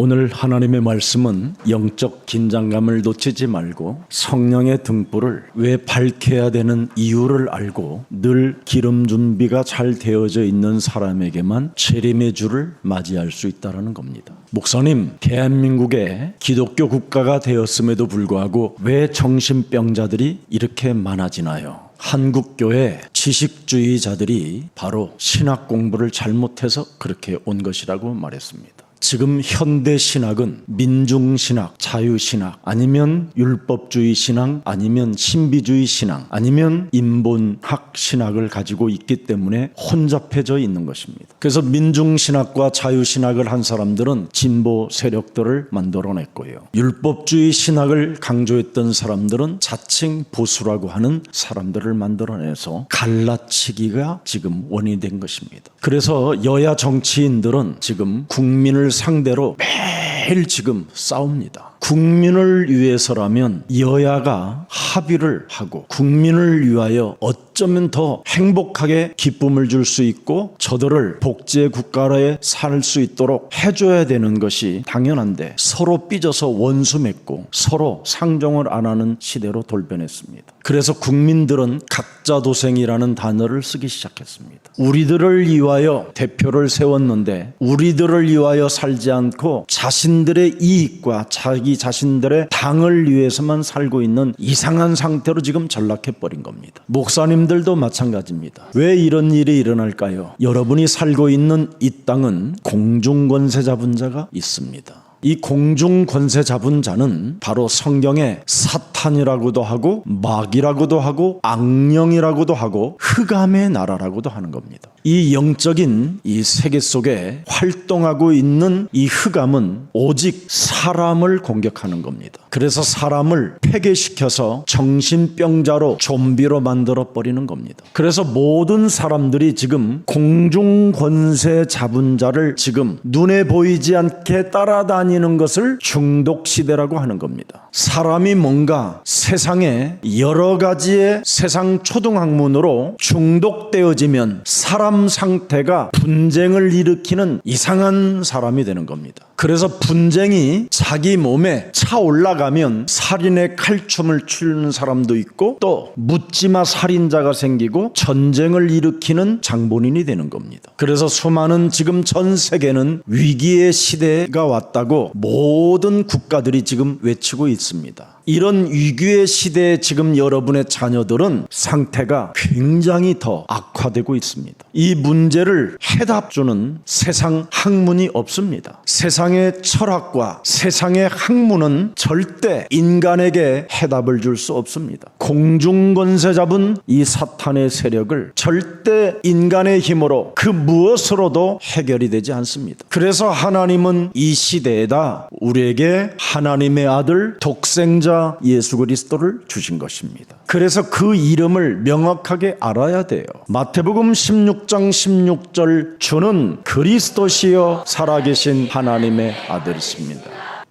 오늘 하나님의 말씀은 영적 긴장감을 놓치지 말고 성령의 등불을 왜 밝혀야 되는 이유를 알고 늘 기름 준비가 잘 되어져 있는 사람에게만 재림의 주를 맞이할 수 있다는 겁니다. 목사님, 대한민국에 기독교 국가가 되었음에도 불구하고 왜 정신병자들이 이렇게 많아지나요? 한국교회 지식주의자들이 바로 신학 공부를 잘못해서 그렇게 온 것이라고 말했습니다. 지금 현대 신학은 민중신학, 자유신학, 아니면 율법주의 신앙, 아니면 신비주의 신앙, 아니면 인본학 신학을 가지고 있기 때문에 혼잡해져 있는 것입니다. 그래서 민중신학과 자유신학을 한 사람들은 진보 세력들을 만들어냈고요. 율법주의 신학을 강조했던 사람들은 자칭 보수라고 하는 사람들을 만들어내서 갈라치기가 지금 원인이 된 것입니다. 그래서 여야 정치인들은 지금 국민을 상대로 매일 지금 싸웁니다. 국민을 위해서라면 여야가 합의를 하고 국민을 위하여 어쩌면 더 행복하게 기쁨을 줄 수 있고 저들을 복지의 국가에 살 수 있도록 해줘야 되는 것이 당연한데 서로 삐져서 원수 맺고 서로 상종을 안 하는 시대로 돌변했습니다. 그래서 국민들은 각자도생이라는 단어를 쓰기 시작했습니다. 우리들을 위하여 대표를 세웠는데 우리들을 위하여 살지 않고 자신들의 이익과 자기 자신들의 당을 위해서만 살고 있는 이상한 상태로 지금 전락해버린 겁니다. 목사님들도 마찬가지입니다. 왜 이런 일이 일어날까요? 여러분이 살고 있는 이 땅은 공중권세 잡은 자가 있습니다. 이 공중권세 잡은 자는 바로 성경에 사탄이라고도 하고 마귀라고도 하고 악령이라고도 하고 흑암의 나라라고도 하는 겁니다. 이 영적인 이 세계 속에 활동하고 있는 이 흑암은 오직 사람을 공격하는 겁니다. 그래서 사람을 폐괴시켜서 정신병자로 좀비로 만들어버리는 겁니다. 그래서 모든 사람들이 지금 공중권세 잡은 자를 지금 눈에 보이지 않게 따라다니는 것을 중독시대라고 하는 겁니다. 사람이 뭔가 세상에 여러 가지의 세상 초등학문으로 중독되어지면 사람 상태가 분쟁을 일으키는 이상한 사람이 되는 겁니다. 그래서 분쟁이 자기 몸에 차 올라가면 살인의 칼춤을 추는 사람도 있고 또 묻지마 살인자가 생기고 전쟁을 일으키는 장본인이 되는 겁니다. 그래서 수많은 지금 전 세계는 위기의 시대가 왔다고 모든 국가들이 지금 외치고 있습니다. 이런 위기의 시대에 지금 여러분의 자녀들은 상태가 굉장히 더 악화되고 있습니다. 이 문제를 해답주는 세상 학문이 없습니다. 세상의 철학과 세상의 학문은 절대 인간에게 해답을 줄 수 없습니다. 공중권세 잡은 이 사탄의 세력을 절대 인간의 힘으로 그 무엇으로도 해결이 되지 않습니다. 그래서 하나님은 이 시대에다 우리에게 하나님의 아들 독생자 예수 그리스도를 주신 것입니다. 그래서 그 이름을 명확하게 알아야 돼요. 마태복음 16장 16절 주는 그리스도시여 살아계신 하나님의 아들이십니다.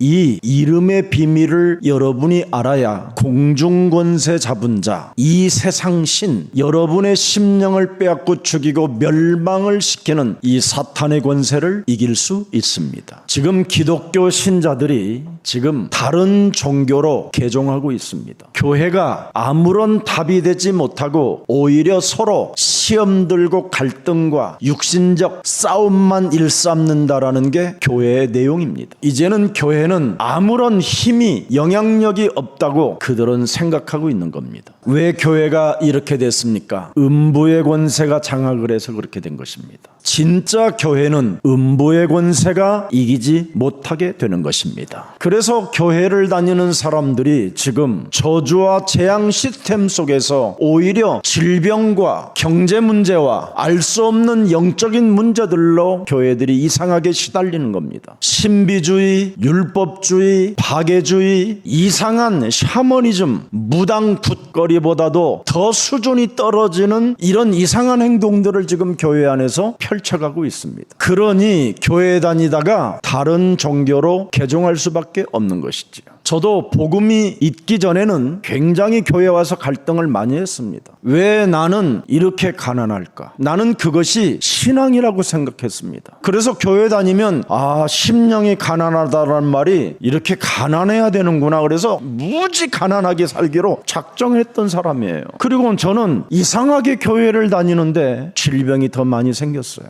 이 이름의 비밀을 여러분이 알아야 공중권세 잡은 자, 이 세상 신, 여러분의 심령을 빼앗고 죽이고 멸망을 시키는 이 사탄의 권세를 이길 수 있습니다. 지금 기독교 신자들이 지금 다른 종교로 개종하고 있습니다. 교회가 아무런 답이 되지 못하고 오히려 서로 시험 들고 갈등과 육신적 싸움만 일삼는다라는 게 교회의 내용입니다. 이제는 교회는 아무런 힘이 영향력이 없다고 그들은 생각하고 있는 겁니다. 왜 교회가 이렇게 됐습니까? 음부의 권세가 장악을 해서 그렇게 된 것입니다. 진짜 교회는 음부의 권세가 이기지 못하게 되는 것입니다. 그래서 교회를 다니는 사람들이 지금 저주와 재앙 시스템 속에서 오히려 질병과 경제 문제와 알 수 없는 영적인 문제들로 교회들이 이상하게 시달리는 겁니다. 신비주의, 율법주의, 박애주의, 이상한 샤머니즘, 무당 굿거리보다도 더 수준이 떨어지는 이런 이상한 행동들을 지금 교회 안에서 펼쳐가고 있습니다. 그러니 교회 다니다가 다른 종교로 개종할 수밖에 없는 것이지요. 저도 복음이 있기 전에는 굉장히 교회 와서 갈등을 많이 했습니다. 왜 나는 이렇게 가난할까? 나는 그것이 신앙이라고 생각했습니다. 그래서 교회 다니면 심령이 가난하다라는 말이 이렇게 가난해야 되는구나. 그래서 무지 가난하게 살기로 작정했던 사람이에요. 그리고 저는 이상하게 교회를 다니는데 질병이 더 많이 생겼어요.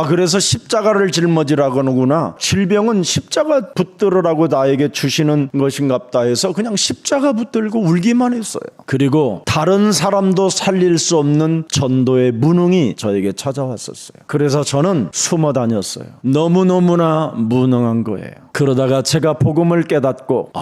그래서 십자가를 짊어지라고 하는구나. 질병은 십자가 붙들으라고 나에게 주시는 것인갑다 해서 그냥 십자가 붙들고 울기만 했어요. 그리고 다른 사람도 살릴 수 없는 전도의 무능이 저에게 찾아왔었어요. 그래서 저는 숨어 다녔어요. 너무너무나 무능한 거예요. 그러다가 제가 복음을 깨닫고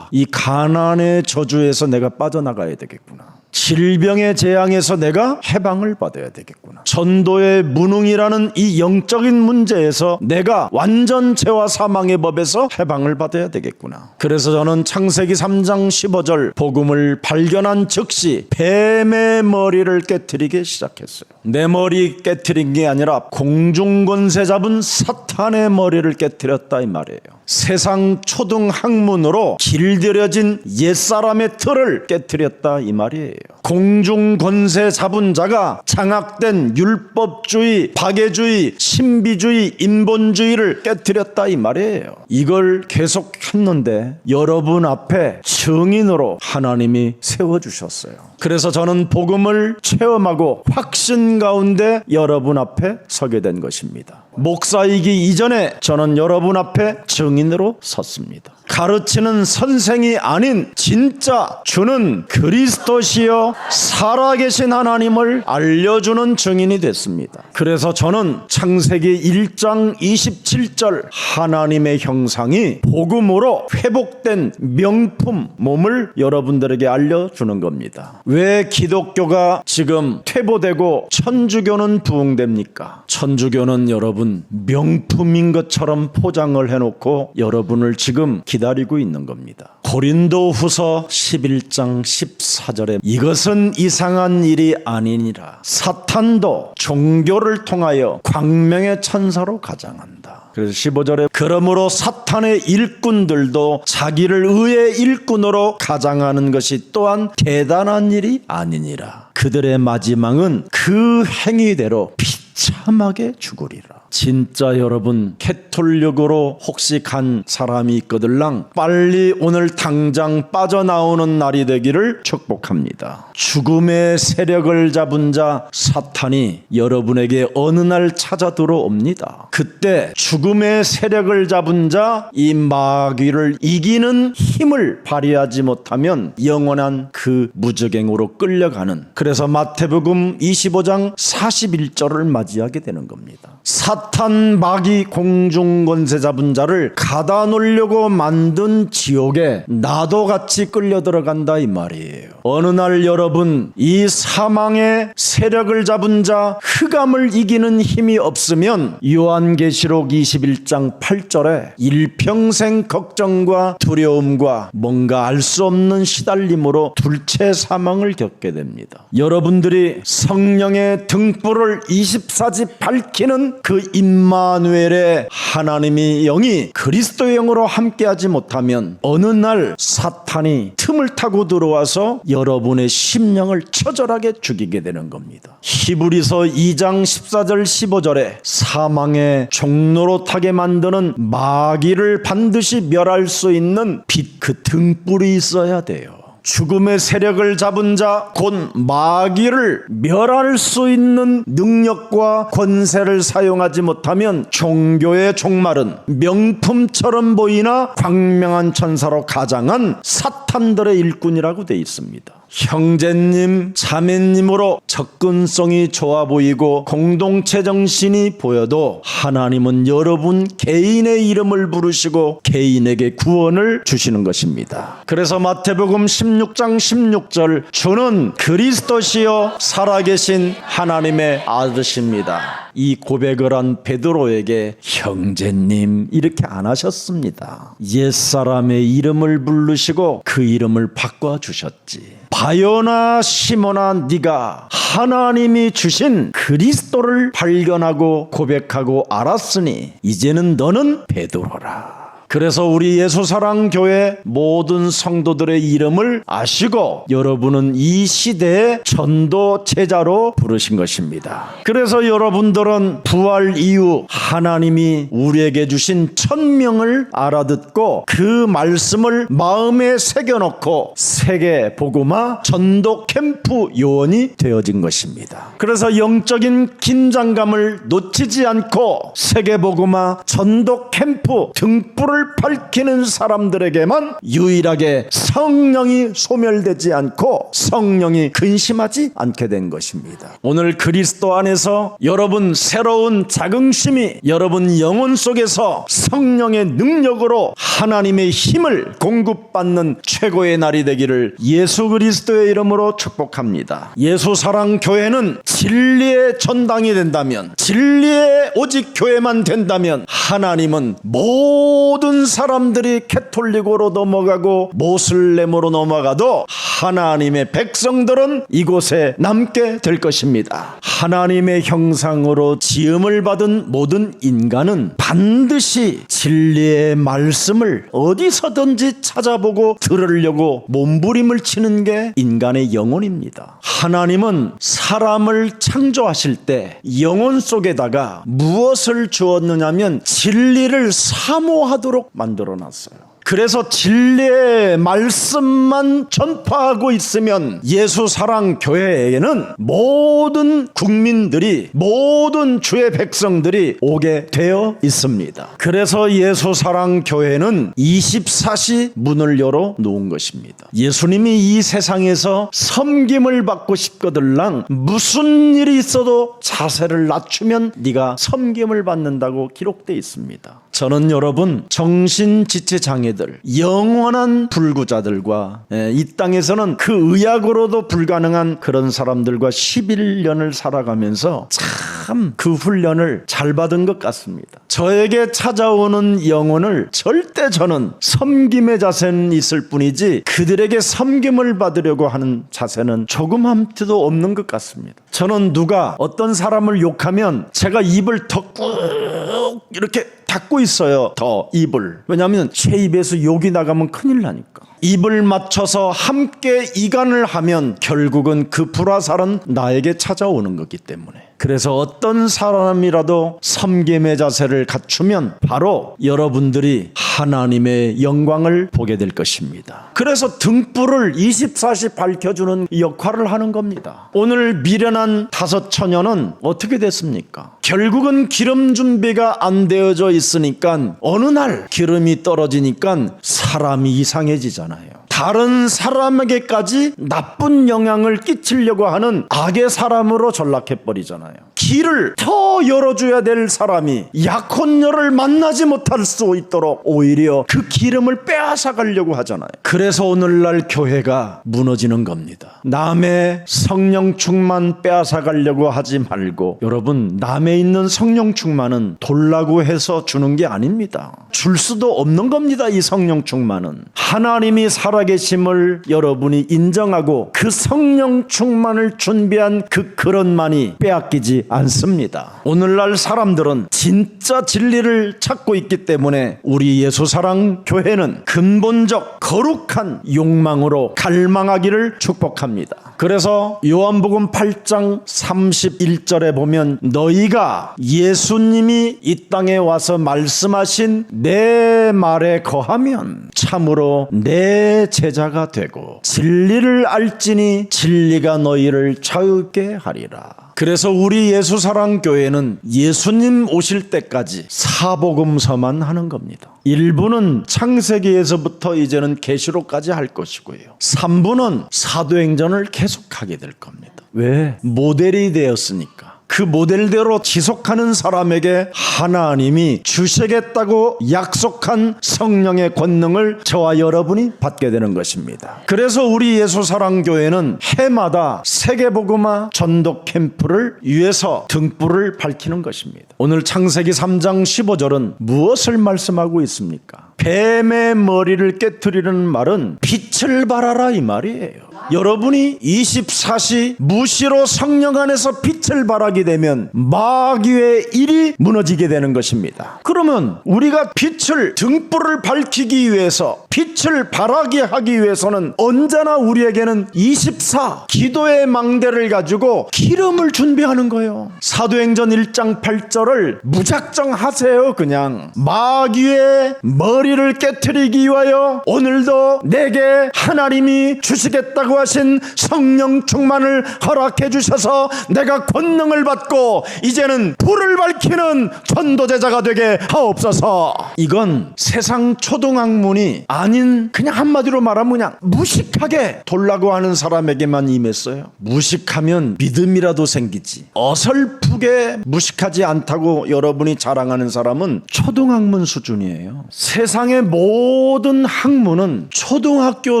이 가난의 저주에서 내가 빠져나가야 되겠구나. 질병의 재앙에서 내가 해방을 받아야 되겠구나. 전도의 무능이라는 이 영적인 문제에서 내가 완전 죄와 사망의 법에서 해방을 받아야 되겠구나. 그래서 저는 창세기 3장 15절 복음을 발견한 즉시 뱀의 머리를 깨트리기 시작했어요. 내 머리 깨트린 게 아니라 공중권세 잡은 사탄의 머리를 깨트렸다 이 말이에요. 세상 초등 학문으로 길들여진 옛사람의 틀을 깨트렸다 이 말이에요. 공중권세 잡은 자가 장악된 율법주의, 박애주의, 신비주의, 인본주의를 깨트렸다 이 말이에요. 이걸 계속 했는데 여러분 앞에 증인으로 하나님이 세워주셨어요. 그래서 저는 복음을 체험하고 확신 가운데 여러분 앞에 서게 된 것입니다. 목사이기 이전에 저는 여러분 앞에 증인으로 섰습니다. 가르치는 선생이 아닌 진짜 주는 그리스도시여 살아계신 하나님을 알려주는 증인이 됐습니다. 그래서 저는 창세기 1장 27절 하나님의 형상이 복음으로 회복된 명품 몸을 여러분들에게 알려주는 겁니다. 왜 기독교가 지금 퇴보되고 천주교는 부흥됩니까? 천주교는 여러분 명품인 것처럼 포장을 해놓고 여러분을 지금 기다리고 있는 겁니다. 고린도후서 11장 14절에 이것은 이상한 일이 아니니라. 사탄도 종교를 통하여 광명의 천사로 가장한다. 그래서 15절에 그러므로 사탄의 일꾼들도 자기를 의의 일꾼으로 가장하는 것이 또한 대단한 일이 아니니라. 그들의 마지막은 그 행위대로 비참하게 죽으리라. 진짜 여러분 캐톨릭으로 혹시 간 사람이 있거들랑 빨리 오늘 당장 빠져나오는 날이 되기를 축복합니다. 죽음의 세력을 잡은 자 사탄이 여러분에게 어느 날 찾아 들어옵니다. 그때 죽음의 세력을 잡은 자 이 마귀를 이기는 힘을 발휘하지 못하면 영원한 그 무저갱으로 끌려가는, 그래서 마태복음 25장 41절을 맞이하게 되는 겁니다. 사탄 마귀 공중권세 잡은 자를 가다 놓으려고 만든 지옥에 나도 같이 끌려 들어간다 이 말이에요. 어느 날 여러분 이 사망의 세력을 잡은 자 흑암을 이기는 힘이 없으면 요한계시록 21장 8절에 일평생 걱정과 두려움과 뭔가 알 수 없는 시달림으로 둘째 사망을 겪게 됩니다. 여러분들이 성령의 등불을 24시 밝히는 그 임마누엘의 하나님의 영이 그리스도의 영으로 함께하지 못하면 어느 날 사탄이 틈을 타고 들어와서 여러분의 심령을 처절하게 죽이게 되는 겁니다. 히브리서 2장 14절 15절에 사망의 종로로 타게 만드는 마귀를 반드시 멸할 수 있는 빛 그 등불이 있어야 돼요. 죽음의 세력을 잡은 자 곧 마귀를 멸할 수 있는 능력과 권세를 사용하지 못하면 종교의 종말은 명품처럼 보이나 광명한 천사로 가장한 사탄들의 일꾼이라고 되어 있습니다. 형제님, 자매님으로 접근성이 좋아 보이고 공동체 정신이 보여도 하나님은 여러분 개인의 이름을 부르시고 개인에게 구원을 주시는 것입니다. 그래서 마태복음 16장 16절 주는 그리스도시요 살아계신 하나님의 아들이십니다. 이 고백을 한 베드로에게 형제님 이렇게 안 하셨습니다. 옛사람의 이름을 부르시고 그 이름을 바꿔주셨지. 바요나 시몬아 네가 하나님이 주신 그리스도를 발견하고 고백하고 알았으니 이제는 너는 베드로라. 그래서 우리 예수사랑교회 모든 성도들의 이름을 아시고 여러분은 이 시대의 전도 제자로 부르신 것입니다. 그래서 여러분들은 부활 이후 하나님이 우리에게 주신 천명을 알아듣고 그 말씀을 마음에 새겨놓고 세계 복음화 전도 캠프 요원이 되어진 것입니다. 그래서 영적인 긴장감을 놓치지 않고 세계 복음화 전도 캠프 등불을 밝히는 사람들에게만 유일하게 성령이 소멸되지 않고 성령이 근심하지 않게 된 것입니다. 오늘 그리스도 안에서 여러분 새로운 자긍심이 여러분 영혼 속에서 성령의 능력으로 하나님의 힘을 공급받는 최고의 날이 되기를 예수 그리스도의 이름으로 축복합니다. 예수사랑교회는 진리의 전당이 된다면, 진리의 오직 교회만 된다면 하나님은 모든 사람들이 캐톨릭으로 넘어가고 모슬렘으로 넘어가도 하나님의 백성들은 이곳에 남게 될 것입니다. 하나님의 형상으로 지음을 받은 모든 인간은 반드시 진리의 말씀을 어디서든지 찾아보고 들으려고 몸부림을 치는 게 인간의 영혼입니다. 하나님은 사람을 창조하실 때 영혼 속에다가 무엇을 주었느냐면 진리를 사모하도록 만들어놨어요. 그래서 진리의 말씀만 전파하고 있으면 예수사랑교회에는 모든 국민들이, 모든 주의 백성들이 오게 되어 있습니다. 그래서 예수사랑교회는 24시 문을 열어 놓은 것입니다. 예수님이 이 세상에서 섬김을 받고 싶거들랑 무슨 일이 있어도 자세를 낮추면 네가 섬김을 받는다고 기록되어 있습니다. 저는 여러분 정신지체장애들, 영원한 불구자들과 이 땅에서는 그 의학으로도 불가능한 그런 사람들과 11년을 살아가면서 참 그 훈련을 잘 받은 것 같습니다. 저에게 찾아오는 영혼을 절대 저는 섬김의 자세는 있을 뿐이지 그들에게 섬김을 받으려고 하는 자세는 조금 함투도 없는 것 같습니다. 저는 누가 어떤 사람을 욕하면 제가 입을 더 꾹 이렇게 닫고 있어요. 더 입을. 왜냐하면 제 입에서 욕이 나가면 큰일 나니까. 입을 맞춰서 함께 이간을 하면 결국은 그 불화살은 나에게 찾아오는 거기 때문에. 그래서 어떤 사람이라도 섬김의 자세를 갖추면 바로 여러분들이 하나님의 영광을 보게 될 것입니다. 그래서 등불을 24시 밝혀주는 역할을 하는 겁니다. 오늘 미련한 5 처녀는 어떻게 됐습니까? 결국은 기름 준비가 안 되어져 있으니까 어느 날 기름이 떨어지니까 사람이 이상해지잖아요. 다른 사람에게까지 나쁜 영향을 끼치려고 하는 악의 사람으로 전락해버리잖아요. 길을 더 열어줘야 될 사람이 약혼녀를 만나지 못할 수 있도록 오히려 그 기름을 빼앗아가려고 하잖아요. 그래서 오늘날 교회가 무너지는 겁니다. 남의 성령 충만 빼앗아가려고 하지 말고, 여러분, 남에 있는 성령 충만은 돌라고 해서 주는 게 아닙니다. 줄 수도 없는 겁니다. 이 성령 충만은 하나님이 살아계심을 여러분이 인정하고 그 성령 충만을 준비한 그 그릇만이 빼앗기지 않습니다. 오늘날 사람들은 진짜 진리를 찾고 있기 때문에 우리 예수사랑 교회는 근본적 거룩한 욕망으로 갈망하기를 축복합니다. 그래서 요한복음 8장 31절에 보면 너희가 예수님이 이 땅에 와서 말씀하신 내 말에 거하면 참으로 내 제자가 되고 진리를 알지니 진리가 너희를 자유케 하리라. 그래서 우리 예수사랑교회는 예수님 오실 때까지 사복음서만 하는 겁니다. 1부는 창세기에서부터 이제는 계시록까지 할 것이고요. 3부는 사도행전을 계속하게 될 겁니다. 왜? 모델이 되었으니까. 그 모델대로 지속하는 사람에게 하나님이 주시겠다고 약속한 성령의 권능을 저와 여러분이 받게 되는 것입니다. 그래서 우리 예수사랑교회는 해마다 세계복음화 전도 캠프를 위해서 등불을 밝히는 것입니다. 오늘 창세기 3장 15절은 무엇을 말씀하고 있습니까? 뱀의 머리를 깨트리는 말은 빛을 발하라 이 말이에요. 여러분이 24시 무시로 성령 안에서 빛을 발하게 되면 마귀의 일이 무너지게 되는 것입니다. 그러면 우리가 빛을, 등불을 밝히기 위해서, 빛을 발하게 하기 위해서는 언제나 우리에게는 24 기도의 망대를 가지고 기름을 준비하는 거예요. 사도행전 1장 8절을 무작정 하세요. 그냥 마귀의 머리를 깨트리기 위하여 오늘도 내게 하나님이 주시겠다고 하신 성령 충만을 허락해 주셔서 내가 권능을 받고 이제는 불을 밝히는 전도제자가 되게 하옵소서. 이건 세상 초등학문이 아닌, 그냥 한마디로 말하면 그냥 무식하게 돌라고 하는 사람에게만 임했어요. 무식하면 믿음이라도 생기지. 어설프게 무식하지 않다고 여러분이 자랑하는 사람은 초등학문 수준이에요. 세상의 모든 학문은 초등학교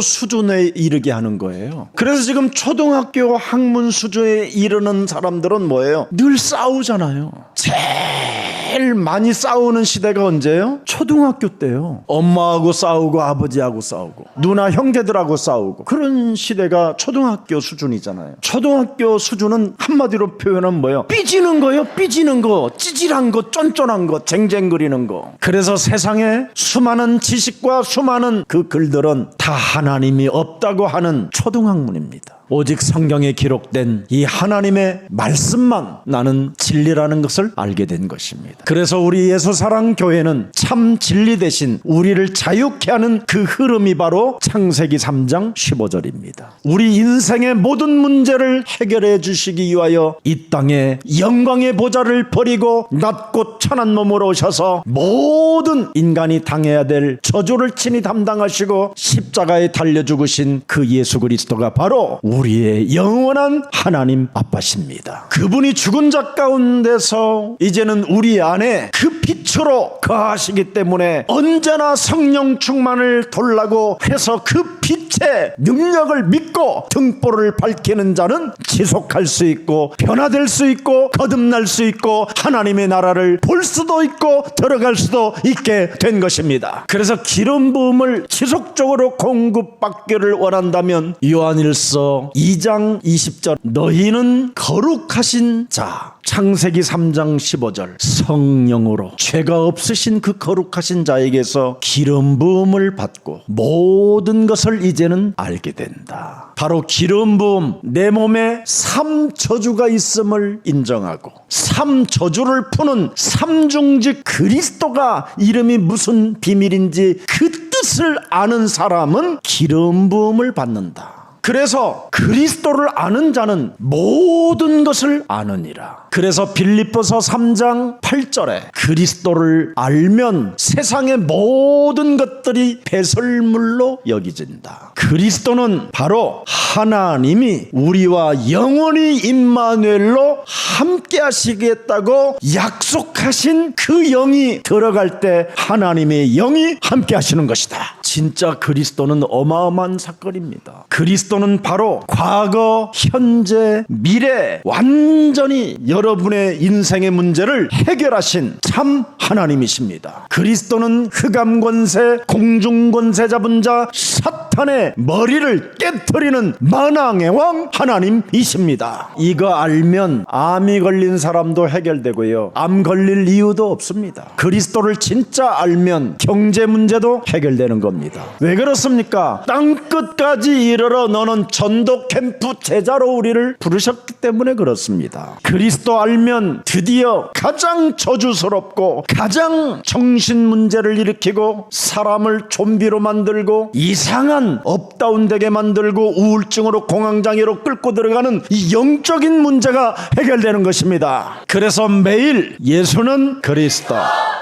수준에 이르게 하는 거예요. 그래서 지금 초등학교 학문 수준에 이르는 사람들은 뭐예요? 늘 싸우잖아요. 제일 많이 싸우는 시대가 언제예요? 초등학교 때요. 엄마하고 싸우고 아버지하고 싸우고 누나 형제들하고 싸우고, 그런 시대가 초등학교 수준이잖아요. 초등학교 수준은 한마디로 표현하면 뭐예요? 삐지는 거예요. 삐지는 거, 찌질한 거, 쫀쫀한 거, 쟁쟁거리는 거. 그래서 세상에 수많은 지식과 수많은 그 글들은 다 하나님이 없다고 하는 초등학문입니다. 오직 성경에 기록된 이 하나님의 말씀만 나는 진리라는 것을 알게 된 것입니다. 그래서 우리 예수사랑교회는 참 진리 대신 우리를 자유케 하는 그 흐름이 바로 창세기 3장 15절입니다. 우리 인생의 모든 문제를 해결해 주시기 위하여 이 땅에 영광의 보좌를 버리고 낮고 천한 몸으로 오셔서 모든 인간이 당해야 될 저주를 친히 담당하시고 십자가에 달려 죽으신 그 예수 그리스도가 바로 우리의 영원한 하나님 아빠십니다. 그분이 죽은 자 가운데서 이제는 우리 안에 그 빛으로 거하시기 때문에 언제나 성령 충만을 돌라고 해서 그 빛의 능력을 믿고 등불을 밝히는 자는 지속할 수 있고 변화될 수 있고 거듭날 수 있고 하나님의 나라를 볼 수도 있고 들어갈 수도 있게 된 것입니다. 그래서 기름 부음을 지속적으로 공급받기를 원한다면 요한일서 2장 20절 너희는 거룩하신 자, 창세기 3장 15절 성령으로 죄가 없으신 그 거룩하신 자에게서 기름 부음을 받고 모든 것을 이제는 알게 된다. 바로 기름 부음, 내 몸에 3저주가 있음을 인정하고 3저주를 푸는 삼중직 그리스도가 이름이 무슨 비밀인지 그 뜻을 아는 사람은 기름 부음을 받는다. 그래서 그리스도를 아는 자는 모든 것을 아느니라. 그래서 빌립보서 3장 8절에 그리스도를 알면 세상의 모든 것들이 배설물로 여겨진다. 그리스도는 바로 하나님이 우리와 영원히 임마누엘로 함께 하시겠다고 약속하신 그 영이 들어갈 때 하나님의 영이 함께 하시는 것이다. 진짜 그리스도는 어마어마한 사건입니다. 그리스도는 바로 과거, 현재, 미래 완전히 여러분의 인생의 문제를 해결하신 참 하나님이십니다. 그리스도는 흑암 권세, 공중 권세 잡은 자 사탄의 머리를 깨트리는 만왕의 왕 하나님이십니다. 이거 알면 암이 걸린 사람도 해결되고요, 암 걸릴 이유도 없습니다. 그리스도를 진짜 알면 경제 문제도 해결되는 겁니다. 왜 그렇습니까? 땅끝까지 이르러 너는 전도 캠프 제자로 우리를 부르셨기 때문에 그렇습니다. 그리스도 알면 드디어 가장 저주스럽고 가장 정신 문제를 일으키고 사람을 좀비로 만들고 이상한 업다운되게 만들고 우울증으로 공황장애로 끌고 들어가는 이 영적인 문제가 해결되는 것입니다. 그래서 매일 예수는 그리스도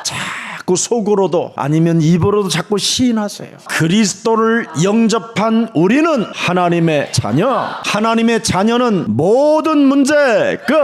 자꾸 속으로도 아니면 입으로도 자꾸 시인하세요. 그리스도를 영접한 우리는 하나님의 자녀. 하나님의 자녀는 모든 문제 끝.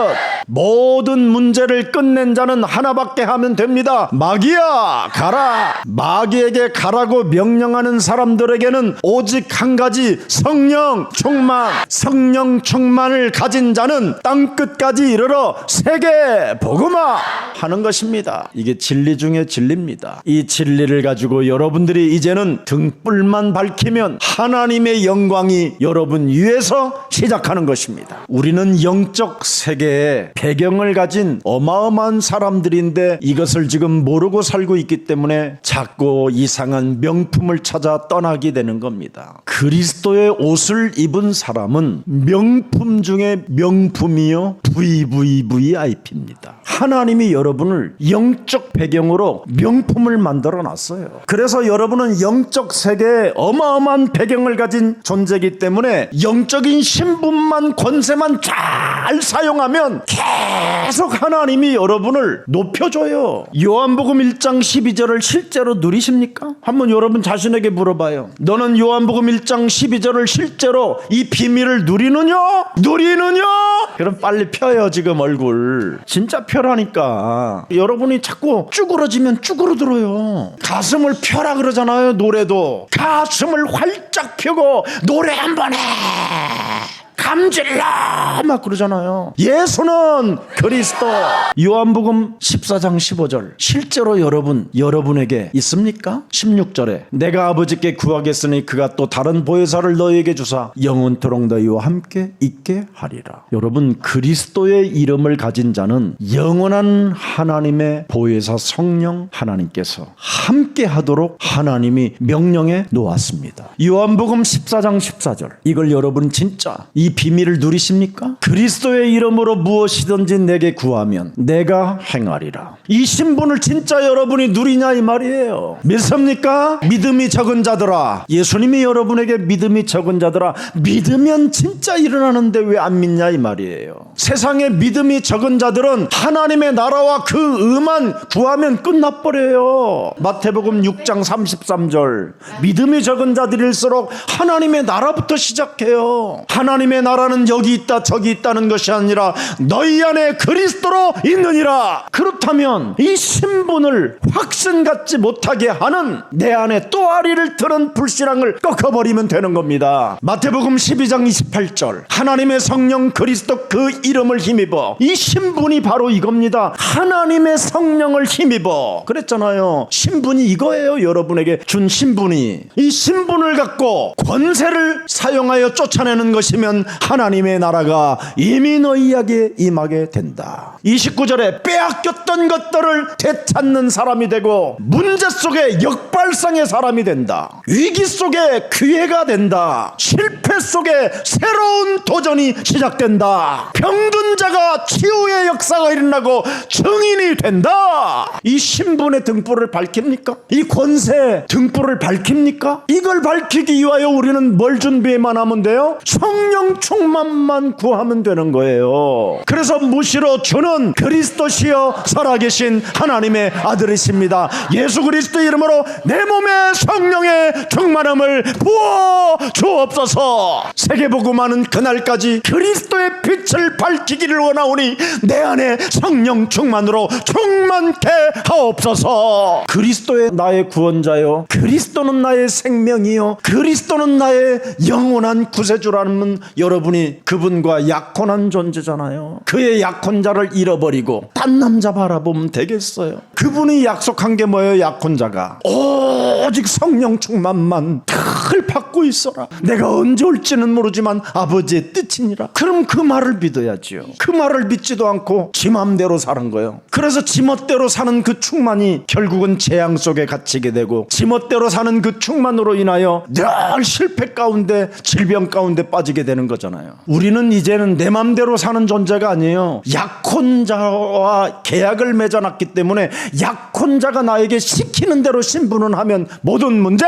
모든 문제를 끝낸 자는 하나밖에 하면 됩니다. 마귀야 가라. 마귀에게 가라고 명령하는 사람들에게는 오직 한 가지, 성령 충만. 성령 충만을 가진 자는 땅끝까지 이르러 세계 복음화 하는 것입니다. 이게 진리 중에 진리입니다. 진리입니다. 이 진리를 가지고 여러분들이 이제는 등불만 밝히면 하나님의 영광이 여러분 위에서 시작하는 것입니다. 우리는 영적 세계에 배경을 가진 어마어마한 사람들인데 이것을 지금 모르고 살고 있기 때문에 자꾸 이상한 명품을 찾아 떠나게 되는 겁니다. 그리스도의 옷을 입은 사람은 명품 중에 명품이요 VVVIP입니다. 하나님이 여러분을 영적 배경으로 명품을 만들어 놨어요. 그래서 여러분은 영적 세계에 어마어마한 배경을 가진 존재이기 때문에 영적인 신분만 권세만 잘 사용하면 계속 하나님이 여러분을 높여줘요. 요한복음 1장 12절을 실제로 누리십니까? 한번 여러분 자신에게 물어봐요. 너는 요한복음 1장 12절을 실제로 이 비밀을 누리느냐? 그럼 빨리 펴요. 지금 얼굴 진짜 펴라니까. 여러분이 자꾸 쭈그러지면 쭈그러들어요. 가슴을 펴라 그러잖아요. 노래도 가슴을 활짝 펴고 노래 한번 해, 감질러 막 그러잖아요. 예수는 그리스도. 요한복음 14장 15절 실제로 여러분에게 있습니까? 16절에 내가 아버지께 구하겠으니 그가 또 다른 보혜사를 너희에게 주사 영원토록 너희와 함께 있게 하리라. 여러분, 그리스도의 이름을 가진 자는 영원한 하나님의 보혜사 성령 하나님께서 함께 하도록 하나님이 명령해 놓았습니다. 요한복음 14장 14절 이걸 여러분 진짜 이 비밀을 누리십니까? 그리스도의 이름으로 무엇이든지 내게 구하면 내가 행하리라. 이 신분을 진짜 여러분이 누리냐 이 말이에요. 믿습니까? 믿음이 적은 자들아, 예수님이 여러분에게 믿음이 적은 자들아, 믿으면 진짜 일어나는데 왜 안 믿냐 이 말이에요. 세상에 믿음이 적은 자들은 하나님의 나라와 그 의만 구하면 끝나버려요. 마태복음 6장 33절 믿음이 적은 자들일수록 하나님의 나라부터 시작해요. 하나님의 나라는 여기 있다 저기 있다는 것이 아니라 너희 안에 그리스도로 있느니라. 그렇다면 이 신분을 확신 갖지 못하게 하는 내 안에 또아리를 트는 불신앙을 꺾어버리면 되는 겁니다. 마태복음 12장 28절 하나님의 성령 그리스도 그 이름을 힘입어. 이 신분이 바로 이겁니다. 하나님의 성령을 힘입어 그랬잖아요. 신분이 이거예요. 여러분에게 준 신분이. 이 신분을 갖고 권세를 사용하여 쫓아내는 것이면 하나님의 나라가 이미 너희에게 임하게 된다. 29절에 빼앗겼던 것들을 되찾는 사람이 되고 문제 속에 역발상의 사람이 된다. 위기 속에 기회가 된다. 실패 속에 새로운 도전이 시작된다. 병든 자가 치유의 역사가 일어나고 증인이 된다. 이 신분의 등불을 밝힙니까? 이 권세 등불을 밝힙니까? 이걸 밝히기 위하여 우리는 뭘 준비만 하면 돼요? 성령 충만만 구하면 되는 거예요. 그래서 무시로 주는 그리스도시여 살아계신 하나님의 아들이십니다. 예수 그리스도 이름으로 내 몸에 성령의 충만함을 부어 주옵소서. 세계복음하는 그날까지 그리스도의 빛을 밝히기를 원하오니 내 안에 성령 충만으로 충만케 하옵소서. 그리스도의 나의 구원자요, 그리스도는 나의 생명이요, 그리스도는 나의 영원한 구세주라는 여러분이 그분과 약혼한 존재잖아요. 그의 약혼자를 잃어버리고 딴 남자 바라보면 되겠어요? 그분이 약속한 게 뭐예요? 약혼자가 오직 성령 충만만 늘 받고 있어라. 내가 언제 올지는 모르지만 아버지의 뜻이니라. 그럼 그 말을 믿어야지요. 그 말을 믿지도 않고 지 맘대로 사는 거예요. 그래서 지 멋대로 사는 그 충만이 결국은 재앙 속에 갇히게 되고 지 멋대로 사는 그 충만으로 인하여 늘 실패 가운데 질병 가운데 빠지게 되는 거잖아요. 우리는 이제는 내 맘대로 사는 존재가 아니에요. 약혼자와 계약을 맺어놨기 때문에 약혼자가 나에게 시키는 대로 신분을 하면 모든 문제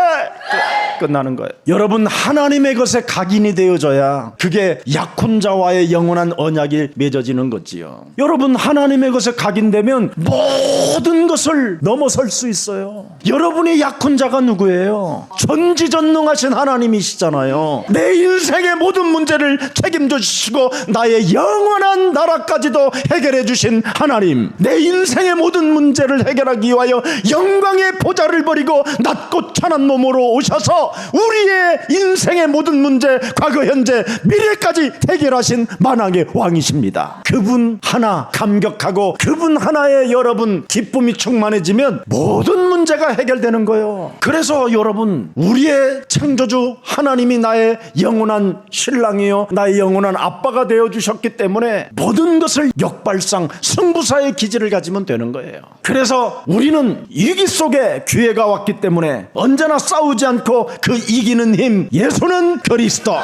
끝나는 거예요. 여러분, 하나님의 것에 각인이 되어져야 그게 약혼자와의 영원한 언약이 맺어지는 거지요. 여러분, 하나님의 것에 각인되면 모든 것을 넘어설 수 있어요. 여러분이 약혼자가 누구예요? 전지전능하신 하나님이시잖아요. 내 인생의 모든 문제를 책임져 주시고 나의 영원한 나라까지도 해결해 주신 하나님, 내 인생의 모든 문제를 해결하기 위하여 영광의 보좌를 버리고 낮고 찬한 몸으로 오셔서 우리의 인생의 모든 문제, 과거, 현재, 미래까지 해결하신 만왕의 왕이십니다. 그분 하나 감격하고 그분 하나에 여러분 기쁨이 충만해지면 모든 문제가 해결되는 거예요. 그래서 여러분, 우리의 창조주 하나님이 나의 영원한 신랑이요 나의 영원한 아빠가 되어주셨기 때문에 모든 것을 역발상 승부사의 기질을 가지면 되는 거예요. 그래서 우리는 위기 속에 기회가 왔기 때문에 언제나 싸우지 않고 그 이기는 힘, 예수는 그리스도,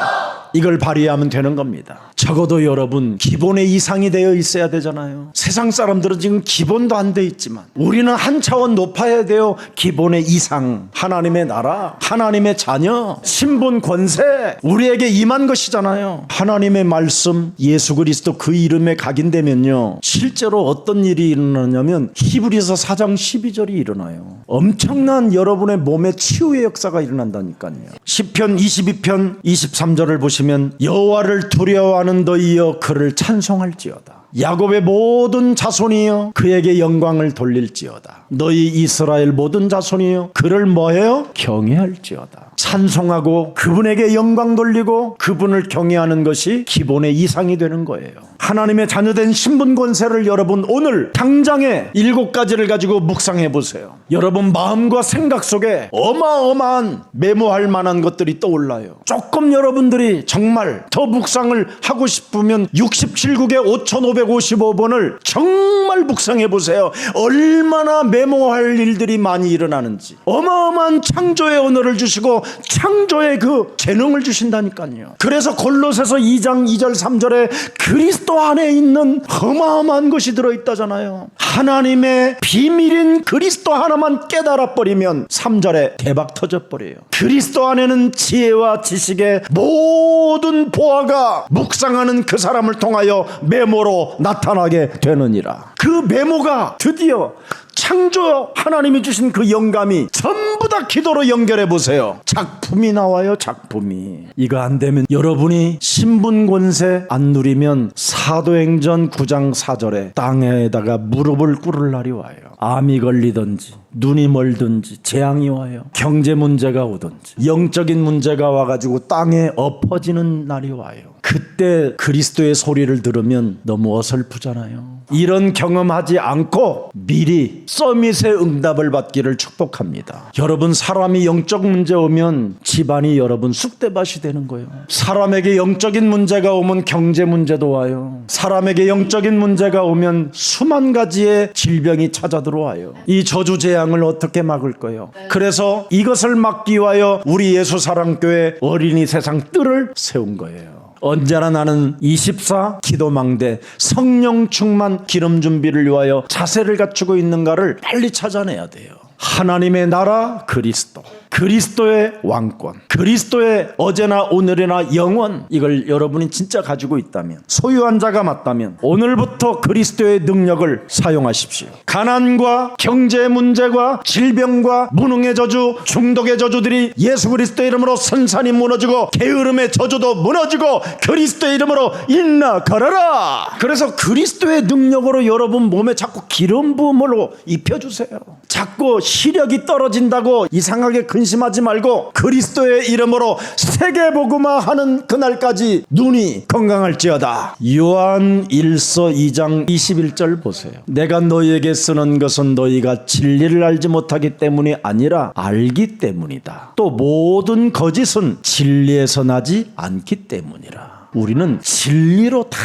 이걸 발휘하면 되는 겁니다. 적어도 여러분 기본의 이상이 되어 있어야 되잖아요. 세상 사람들은 지금 기본도 안 돼 있지만 우리는 한 차원 높아야 돼요. 기본의 이상, 하나님의 나라, 하나님의 자녀, 신분, 권세 우리에게 임한 것이잖아요. 하나님의 말씀, 예수 그리스도 그 이름에 각인되면요, 실제로 어떤 일이 일어나냐면 히브리서 4장 12절이 일어나요. 엄청난 여러분의 몸의 치유의 역사가 일어난다니까요. 시편 22편 23절을 보시면 여호와를 두려워하는 너희여 그를 찬송할지어다. 야곱의 모든 자손이여 그에게 영광을 돌릴지어다. 너희 이스라엘 모든 자손이여 그를 뭐해요? 경외할지어다. 찬송하고 그분에게 영광 돌리고 그분을 경외하는 것이 기본의 이상이 되는 거예요. 하나님의 자녀된 신분 권세를 여러분 오늘 당장에 7가지를 가지고 묵상해 보세요. 여러분 마음과 생각 속에 어마어마한 메모할 만한 것들이 떠올라요. 조금 여러분들이 정말 더 묵상을 하고 싶으면 67국의 5555번을 정말 묵상해 보세요. 얼마나 메모할 일들이 많이 일어나는지. 어마어마한 창조의 언어를 주시고 창조의 그 재능을 주신다니까요. 그래서 골로새서 2장 2절 3절에 그리스도 안에 있는 어마어마한 것이 들어있다잖아요. 하나님의 비밀인 그리스도 하나만 깨달아버리면 3절에 대박 터져버려요. 그리스도 안에는 지혜와 지식의 모든 보화가 묵상하는 그 사람을 통하여 메모로 나타나게 되느니라. 그 메모가 드디어 창조 하나님이 주신 그 영감이 전부 다 기도로 연결해 보세요. 작품이 나와요. 작품이. 이거 안 되면 여러분이 신분 권세 안 누리면 사도행전 9장 4절에 땅에다가 무릎을 꿇을 날이 와요. 암이 걸리든지 눈이 멀든지 재앙이 와요. 경제 문제가 오든지 영적인 문제가 와가지고 땅에 엎어지는 날이 와요. 그때 그리스도의 소리를 들으면 너무 어설프잖아요. 이런 경험하지 않고 미리 서밋의 응답을 받기를 축복합니다. 여러분 사람이 영적 문제 오면 집안이 여러분 쑥대밭이 되는 거예요. 사람에게 영적인 문제가 오면 경제 문제도 와요. 사람에게 영적인 문제가 오면 수만 가지의 질병이 찾아 들어와요. 이 저주 재앙을 어떻게 막을 거예요? 그래서 이것을 막기 위하여 우리 예수사랑교회 어린이 세상 뜰을 세운 거예요. 언제나 나는 24 기도망대 성령 충만 기름 준비를 위하여 자세를 갖추고 있는가를 빨리 찾아내야 돼요. 하나님의 나라 그리스도, 그리스도의 왕권, 그리스도의 어제나 오늘이나 영원, 이걸 여러분이 진짜 가지고 있다면, 소유한 자가 맞다면 오늘부터 그리스도의 능력을 사용하십시오. 가난과 경제 문제와 질병과 무능의 저주, 중독의 저주들이 예수 그리스도의 이름으로 선산이 무너지고 게으름의 저주도 무너지고 그리스도의 이름으로 일나가라라. 그래서 그리스도의 능력으로 여러분 몸에 자꾸 기름 부음으로 입혀주세요. 자꾸 시력이 떨어진다고 이상하게 근심하지 말고 그리스도의 이름으로 세계복음화 하는 그날까지 눈이 건강할지어다. 요한 1서 2장 21절 보세요. 내가 너희에게 쓰는 것은 너희가 진리를 알지 못하기 때문이 아니라 알기 때문이다. 또 모든 거짓은 진리에서 나지 않기 때문이라. 우리는 진리로 다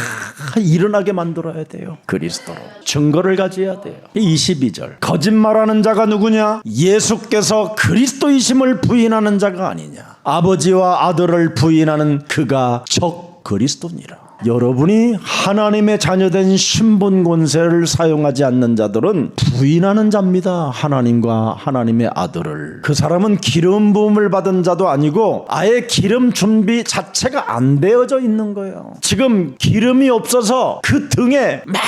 일어나게 만들어야 돼요. 그리스도로 증거를 가져야 돼요. 22절 거짓말하는 자가 누구냐? 예수께서 그리스도이심을 부인하는 자가 아니냐? 아버지와 아들을 부인하는 그가 적 그리스도니라. 여러분이 하나님의 자녀된 신분 권세를 사용하지 않는 자들은 부인하는 자입니다. 하나님과 하나님의 아들을. 그 사람은 기름 부음을 받은 자도 아니고 아예 기름 준비 자체가 안 되어져 있는 거예요. 지금 기름이 없어서 그 등에 막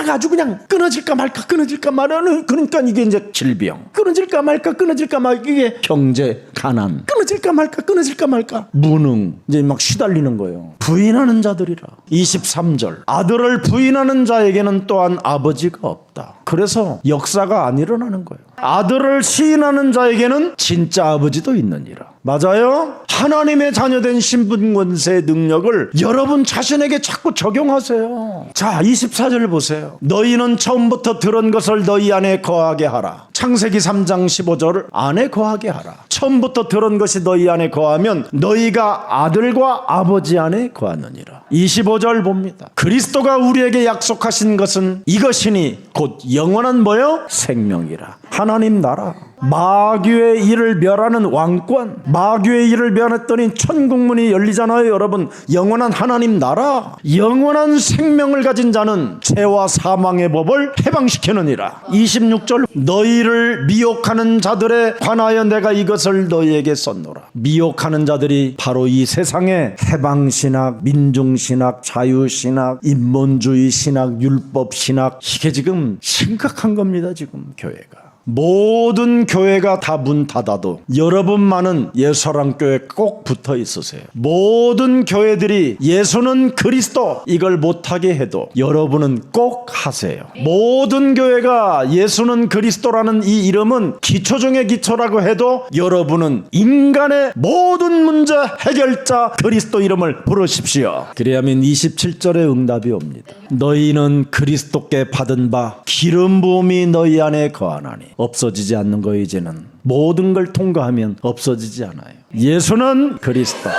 아주 그냥 끊어질까 말까 끊어질까 말까. 그러니까 이게 이제 질병, 끊어질까 말까 끊어질까 말까. 이게 경제 가난, 끊어질까 끊어질까 말까 무능, 이제 막 시달리는 거예요. 부인하는 자들이라. 23절 아들을 부인하는 자에게는 또한 아버지가 없다. 그래서 역사가 안 일어나는 거예요. 아들을 시인하는 자에게는 진짜 아버지도 있느니라. 맞아요? 하나님의 자녀된 신분 권세의 능력을 여러분 자신에게 자꾸 적용하세요. 자, 24절 보세요. 너희는 처음부터 들은 것을 너희 안에 거하게 하라. 창세기 3장 15절을 안에 거하게 하라. 처음부터 들은 것이 너희 안에 거하면 너희가 아들과 아버지 안에 거하느니라. 25절 봅니다. 그리스도가 우리에게 약속하신 것은 이것이니 곧 영원한 뭐요? 생명이라. 하나님 나라. 마귀의 일을 멸하는 왕권, 마귀의 일을 멸했더니 천국문이 열리잖아요. 여러분, 영원한 하나님 나라, 영원한 생명을 가진 자는 죄와 사망의 법을 해방시키느니라. 26절 너희를 미혹하는 자들에 관하여 내가 이것을 너희에게 썼노라. 미혹하는 자들이 바로 이 세상의 해방신학, 민중신학, 자유신학, 인본주의 신학, 율법신학, 이게 지금 심각한 겁니다. 지금 교회가. 모든 교회가 다 문 닫아도 여러분만은 예수사랑교회 꼭 붙어 있으세요. 모든 교회들이 예수는 그리스도 이걸 못하게 해도 여러분은 꼭 하세요. 모든 교회가 예수는 그리스도라는 이 이름은 기초 중의 기초라고 해도 여러분은 인간의 모든 문제 해결자 그리스도 이름을 부르십시오. 그래야만 27절의 응답이 옵니다. 너희는 그리스도께 받은 바 기름 부음이 너희 안에 거하나니. 없어지지 않는 거. 이제는 모든 걸 통과하면 없어지지 않아요. 예수는 그리스도,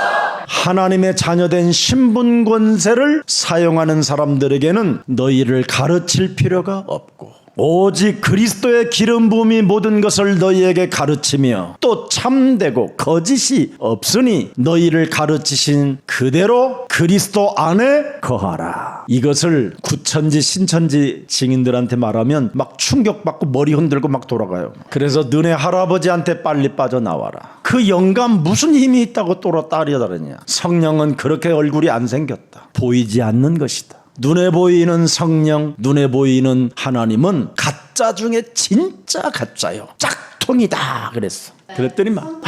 하나님의 자녀된 신분 권세를 사용하는 사람들에게는 너희를 가르칠 필요가 없고 오직 그리스도의 기름 부음이 모든 것을 너희에게 가르치며 또 참되고 거짓이 없으니 너희를 가르치신 그대로 그리스도 안에 거하라. 이것을 구천지 신천지 증인들한테 말하면 막 충격받고 머리 흔들고 막 돌아가요. 그래서 너네 할아버지한테 빨리 빠져나와라. 그 영감 무슨 힘이 있다고 따라다니냐. 성령은 그렇게 얼굴이 안 생겼다. 보이지 않는 것이다. 눈에 보이는 성령, 눈에 보이는 하나님은 가짜 중에 진짜 가짜요. 짝퉁이다 그랬어. 그랬더니 막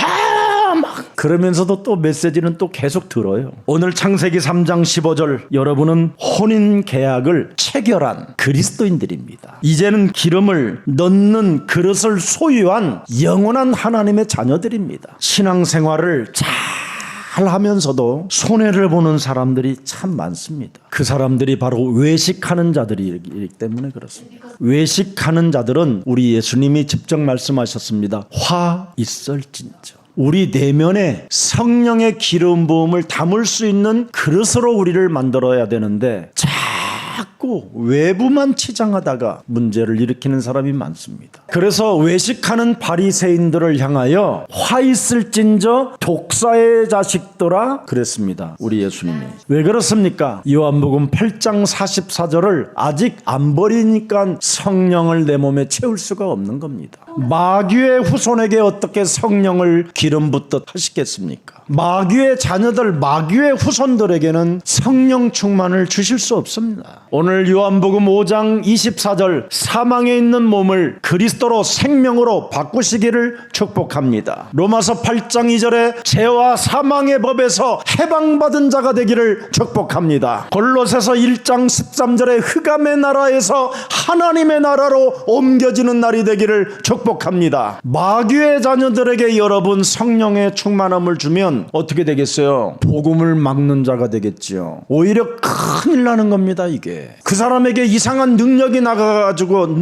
그러면서도 또 메시지는 또 계속 들어요. 오늘 창세기 3장 15절 여러분은 혼인 계약을 체결한 그리스도인들입니다. 이제는 기름을 넣는 그릇을 소유한 영원한 하나님의 자녀들입니다. 신앙생활을 잘 하면서도 손해를 보는 사람들이 참 많습니다. 그 사람들이 바로 외식하는 자들이기 때문에 그렇습니다. 외식하는 자들은 우리 예수님이 직접 말씀하셨습니다. 화 있을진저. 우리 내면에 성령의 기름 부음을 담을 수 있는 그릇으로 우리를 만들어야 되는데 자꾸 외부만 치장하다가 문제를 일으키는 사람이 많습니다. 그래서 외식하는 바리새인들을 향하여 화 있을진저 독사의 자식들아 그랬습니다. 우리 예수님이. 왜 그렇습니까? 요한복음 8장 44절을 아직 안 버리니까 성령을 내 몸에 채울 수가 없는 겁니다. 마귀의 후손에게 어떻게 성령을 기름 붓듯 하시겠습니까? 마귀의 자녀들, 마귀의 후손들에게는 성령 충만을 주실 수 없습니다. 오늘 요한복음 5장 24절 사망에 있는 몸을 그리스도로 생명으로 바꾸시기를 축복합니다. 로마서 8장 2절에 죄와 사망의 법에서 해방받은 자가 되기를 축복합니다. 골로새서 1장 13절에 흑암의 나라에서 하나님의 나라로 옮겨지는 날이 되기를 축복합니다. 마귀의 자녀들에게 여러분 성령의 충만함을 주면 어떻게 되겠어요? 복음을 막는 자가 되겠지요. 오히려 큰일 나는 겁니다. 이게 그 사람에게 이상한 능력이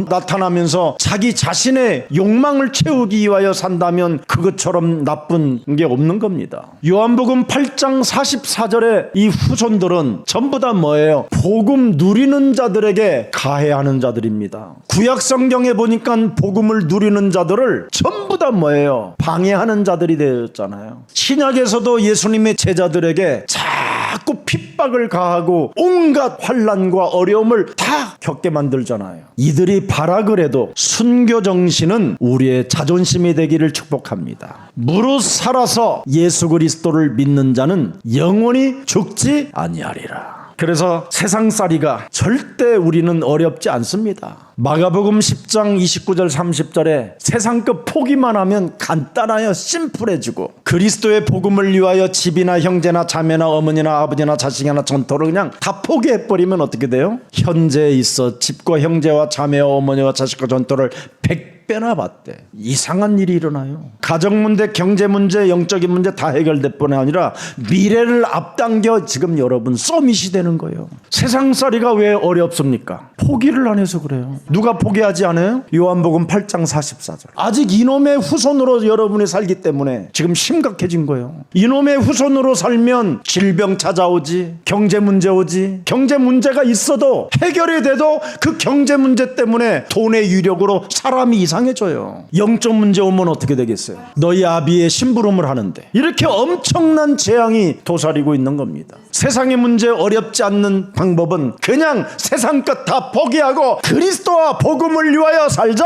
나타나면서 자기 자신의 욕망을 채우기 위하여 산다면 그것처럼 나쁜 게 없는 겁니다. 요한복음 8장 44절에 이 후손들은 전부 다 뭐예요? 복음 누리는 자들에게 가해하는 자들입니다. 구약 성경에 보니까 복음을 누리는 자들을 전부 다 뭐예요? 방해하는 자들이 되었잖아요. 신약에서도 예수님의 제자들에게 자꾸 핍박을 가하고 온갖 환난과 어려움을 다 겪게 만들잖아요. 이들이 바라 그래도 순교 정신은 우리의 자존심이 되기를 축복합니다. 무릇 살아서 예수 그리스도를 믿는 자는 영원히 죽지 아니하리라. 그래서 세상살이가 절대 우리는 어렵지 않습니다. 마가복음 10장 29절 30절에 세상 것 포기만 하면 간단하여 심플해지고 그리스도의 복음을 위하여 집이나 형제나 자매나 어머니나 아버지나 자식이나 전토를 그냥 다 포기해버리면 어떻게 돼요? 현재에 있어 집과 형제와 자매와 어머니와 자식과 전토를 100배나 받대. 이상한 일이 일어나요. 가정 문제, 경제 문제, 영적인 문제 다 해결될 뿐 아니라 미래를 앞당겨 지금 여러분 쏘밋이 되는 거예요. 세상살이가 왜 어렵습니까? 포기를 안 해서 그래요. 누가 포기하지 않아요? 요한복음 8장 44절. 아직 이놈의 후손으로 여러분이 살기 때문에 지금 심각해진 거예요. 이놈의 후손으로 살면 질병 찾아오지, 경제 문제 오지. 경제 문제가 있어도 해결이 돼도 그 경제 문제 때문에 돈의 유력으로 사람이 이상해져요. 영적 문제 오면 어떻게 되겠어요? 너희 아비의 심부름을 하는데 이렇게 엄청난 재앙이 도사리고 있는 겁니다. 세상의 문제 어렵지 않는 방법은 그냥 세상 것 다 포기하고 그리스도와 복음을 위하여 살자.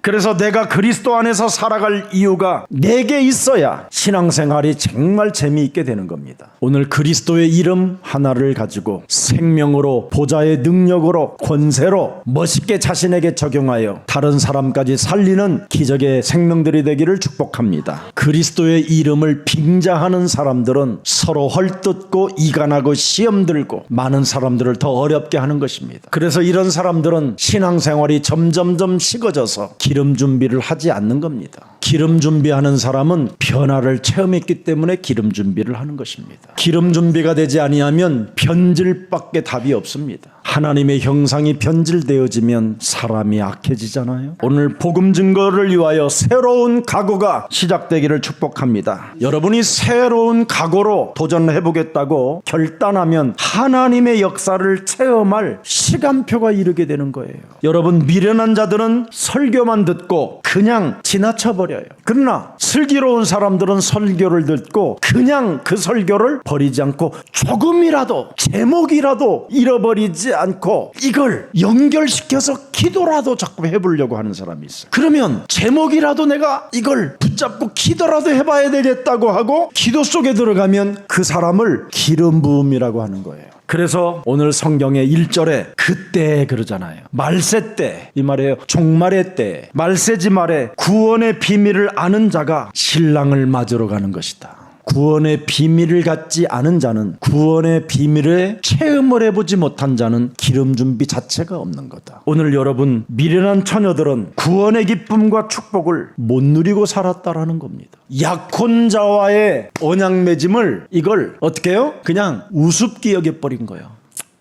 그래서 내가 그리스도 안에서 살아갈 이유가 내게 있어야 신앙생활이 정말 재미있게 되는 겁니다. 오늘 그리스도의 이름 하나를 가지고 생명으로, 보좌의 능력으로, 권세로 멋있게 자신에게 적용하여 다른 사람까지 살리는 기적의 생명들이 되기를 축복합니다. 그리스도의 이름을 빙자하는 사람들은 서로 헐뜯고 이간하고 시험 들고 많은 사람들을 더 어렵게 하는 것입니다. 그래서 이런 사람들은 신앙생활이 점점점 식어져서 기름 준비를 하지 않는 겁니다. 기름 준비하는 사람은 변화를 체험했기 때문에 기름 준비를 하는 것입니다. 기름 준비가 되지 아니하면 변질밖에 답이 없습니다. 하나님의 형상이 변질되어지면 사람이 악해지잖아요. 오늘 복음 증거를 위하여 새로운 각오가 시작되기를 축복합니다. 여러분이 새로운 각오로 도전해보겠다고 결단하면 하나님의 역사를 체험할 시간표가 이르게 되는 거예요. 여러분, 미련한 자들은 설교만 듣고 그냥 지나쳐버려요. 그러나 슬기로운 사람들은 설교를 듣고 그냥 그 설교를 버리지 않고 조금이라도 제목이라도 잃어버리지 않고 이걸 연결시켜서 기도라도 자꾸 해보려고 하는 사람이 있어요. 그러면 제목이라도 내가 이걸 붙잡고 기도라도 해봐야 되겠다고 하고 기도 속에 들어가면 그 사람을 기름 부음이라고 하는 거예요. 그래서 오늘 성경의 1절에 그때 그러잖아요. 말세 때, 이 말이에요. 종말의 때, 말세지 말에 구원의 비밀을 아는 자가 신랑을 맞으러 가는 것이다. 구원의 비밀을 갖지 않은 자는, 구원의 비밀에 체험을 해보지 못한 자는 기름 준비 자체가 없는 거다. 오늘 여러분, 미련한 처녀들은 구원의 기쁨과 축복을 못 누리고 살았다라는 겁니다. 약혼자와의 언약 맺음을 이걸 어떻게 해요? 그냥 우습게 여겨버린 거예요.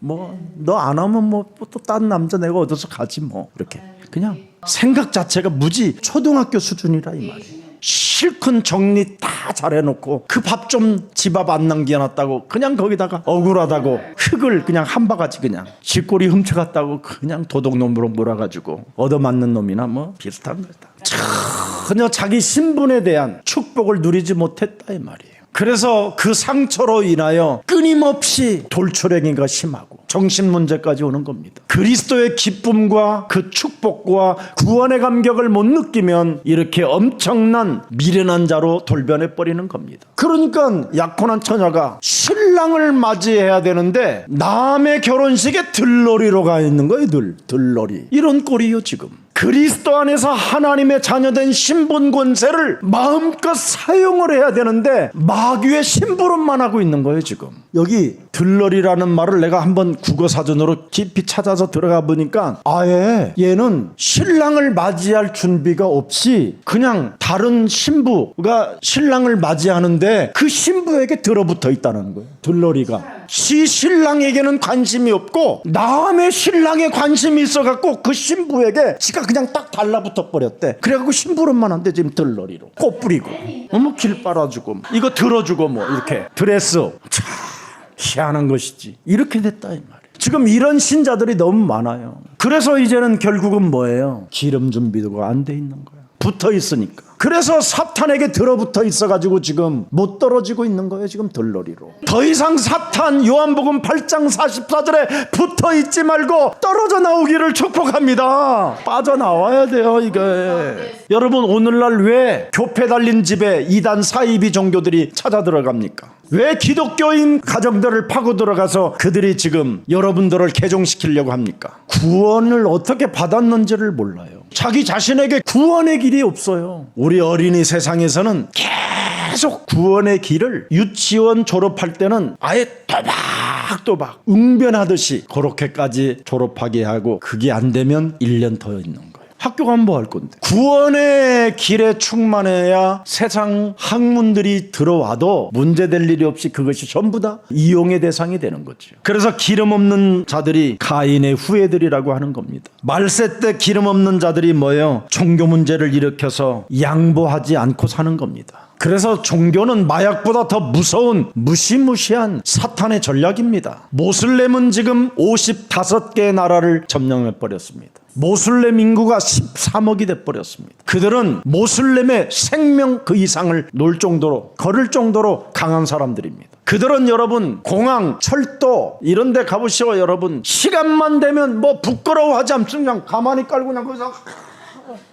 뭐 너 안 하면 뭐 또 딴 남자 내가 얻어서 가지 뭐, 이렇게 그냥 생각 자체가 무지 초등학교 수준이라 이 말이에요. 실컷 정리 다 잘해놓고 그 밥 좀 집 앞 안 남겨놨다고 그냥 거기다가 억울하다고 흙을 그냥 한 바가지 그냥 쥐꼬리 훔쳐갔다고 그냥 도둑놈으로 몰아가지고 얻어맞는 놈이나 뭐 비슷한 거다. 전혀 자기 신분에 대한 축복을 누리지 못했다 이 말이에요. 그래서 그 상처로 인하여 끊임없이 돌출행위가 심하고 정신문제까지 오는 겁니다. 그리스도의 기쁨과 그 축복과 구원의 감격을 못 느끼면 이렇게 엄청난 미련한 자로 돌변해버리는 겁니다. 그러니까 약혼한 처녀가 신랑을 맞이해야 되는데 남의 결혼식에 들러리로 가 있는 거예요. 들러리. 이런 꼴이에요 지금. 그리스도 안에서 하나님의 자녀된 신분 권세를 마음껏 사용을 해야 되는데 마귀의 심부름만 하고 있는 거예요 지금. 여기 들러리라는 말을 내가 한번 국어사전으로 깊이 찾아서 들어가 보니까 아예 얘는 신랑을 맞이할 준비가 없이 그냥 다른 신부가 신랑을 맞이하는데 그 신부에게 들어붙어 있다는 거예요. 들러리가 시 신랑에게는 관심이 없고 남의 신랑에 관심이 있어갖고 그 신부에게 지가 그냥 딱 달라붙어 버렸대. 그래갖고 심부름만 한대 지금 들러리로 꽃 뿌리고 뭐 길 빨아주고 이거 들어주고 뭐 이렇게 드레스. 참 희한한 것이지. 이렇게 됐다 이 말이에요. 지금 이런 신자들이 너무 많아요. 그래서 이제는 결국은 뭐예요? 기름 준비가 안 돼 있는 거예요. 붙어 있으니까. 그래서 사탄에게 들어붙어 있어가지고 지금 못 떨어지고 있는 거예요. 지금 들러리로. 더 이상 사탄 요한복음 8장 44절에 붙어 있지 말고 떨어져 나오기를 축복합니다. 빠져나와야 돼요 이게. 여러분 오늘날 왜 교패 달린 집에 이단 사이비 종교들이 찾아 들어갑니까? 왜 기독교인 가정들을 파고 들어가서 그들이 지금 여러분들을 개종시키려고 합니까? 구원을 어떻게 받았는지를 몰라요. 자기 자신에게 구원의 길이 없어요. 우리 어린이 세상에서는 계속 구원의 길을 유치원 졸업할 때는 아예 또박또박 웅변하듯이 그렇게까지 졸업하게 하고 그게 안 되면 1년 더 있는 거예요. 학교 가면 뭐 할 건데. 구원의 길에 충만해야 세상 학문들이 들어와도 문제될 일이 없이 그것이 전부 다 이용의 대상이 되는 거죠. 그래서 기름 없는 자들이 가인의 후예들이라고 하는 겁니다. 말세 때 기름 없는 자들이 뭐예요? 종교 문제를 일으켜서 양보하지 않고 사는 겁니다. 그래서 종교는 마약보다 더 무서운 무시무시한 사탄의 전략입니다. 모슬렘은 지금 55개의 나라를 점령해버렸습니다. 모슬렘 인구가 13억이 돼버렸습니다. 그들은 모슬렘의 생명 그 이상을 놓을 정도로 걸을 정도로 강한 사람들입니다. 그들은 여러분 공항, 철도 이런 데 가보시오. 여러분 시간만 되면 뭐 부끄러워하지 않습니까? 그냥 가만히 깔고 그냥 거기서.